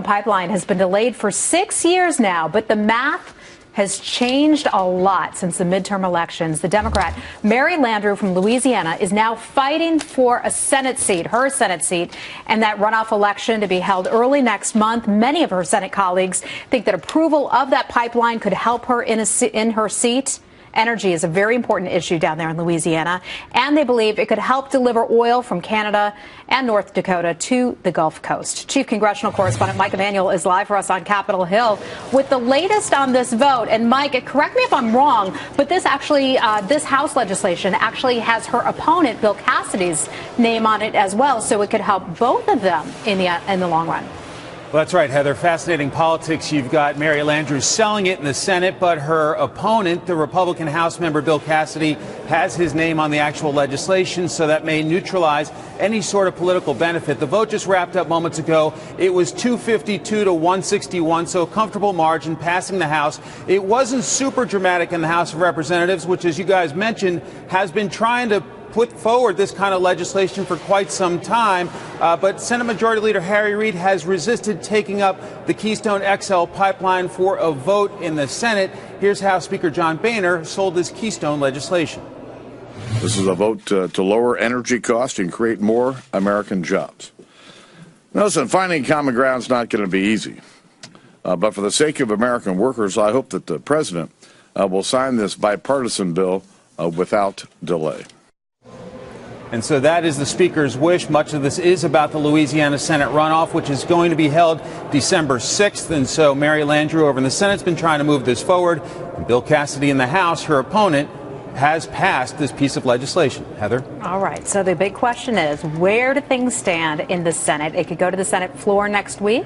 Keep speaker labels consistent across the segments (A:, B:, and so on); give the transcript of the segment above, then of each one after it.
A: pipeline has been delayed for 6 years now, but the math has changed a lot since the midterm elections. The Democrat Mary Landrieu from Louisiana is now fighting for a Senate seat, her Senate seat, and that runoff election to be held early next month. Many of her Senate colleagues think that approval of that pipeline could help her in her seat. Energy is a very important issue down there in Louisiana, and they believe it could help deliver oil from Canada and North Dakota to the Gulf Coast. Chief Congressional Correspondent Mike Emanuel is live for us on Capitol Hill with the latest on this vote. And Mike, correct me if I'm wrong, but this House legislation actually has her opponent, Bill Cassidy's name on it as well, so it could help both of them in the long run.
B: Well, that's right, Heather. Fascinating politics. You've got Mary Landrieu selling it in the Senate, but her opponent, the Republican House member Bill Cassidy, has his name on the actual legislation, so that may neutralize any sort of political benefit. The vote just wrapped up moments ago. It was 252 to 161, so a comfortable margin passing the House. It wasn't super dramatic in the House of Representatives, which, as you guys mentioned, has been trying to put forward this kind of legislation for quite some time, but Senate Majority Leader Harry Reid has resisted taking up the Keystone XL pipeline for a vote in the Senate. Here's how Speaker John Boehner sold this Keystone legislation.
C: This is a vote to lower energy costs and create more American jobs. Now, listen, finding common ground is not going to be easy, but for the sake of American workers, I hope that the president will sign this bipartisan bill without delay.
B: And so that is the Speaker's wish. Much of this is about the Louisiana Senate runoff, which is going to be held December 6th. And so Mary Landrieu over in the Senate has been trying to move this forward. And Bill Cassidy in the House, her opponent, has passed this piece of legislation. Heather?
A: All right. So the big question is, where do things stand in the Senate? It could go to the Senate floor next week.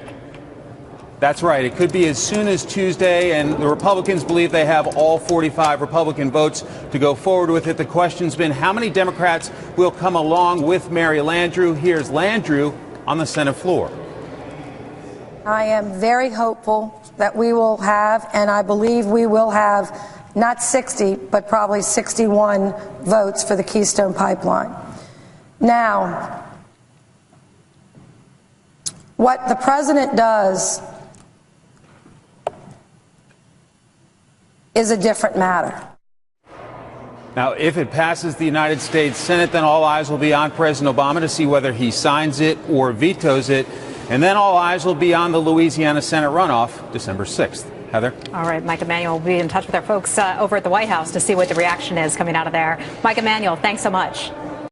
B: That's right. It could be as soon as Tuesday, and the Republicans believe they have all 45 Republican votes to go forward with it. The question's been how many Democrats will come along with Mary Landrieu. Here's Landrieu on the Senate floor.
D: I am very hopeful that we will have, and I believe we will have, not 60, but probably 61 votes for the Keystone Pipeline. Now, what the president does is a different matter.
B: Now, if it passes the United States Senate, then all eyes will be on President Obama to see whether he signs it or vetoes it. And then all eyes will be on the Louisiana Senate runoff December 6th. Heather? All
A: right, Mike Emanuel will be in touch with our folks over at the White House to see what the reaction is coming out of there. Mike Emanuel, thanks so much.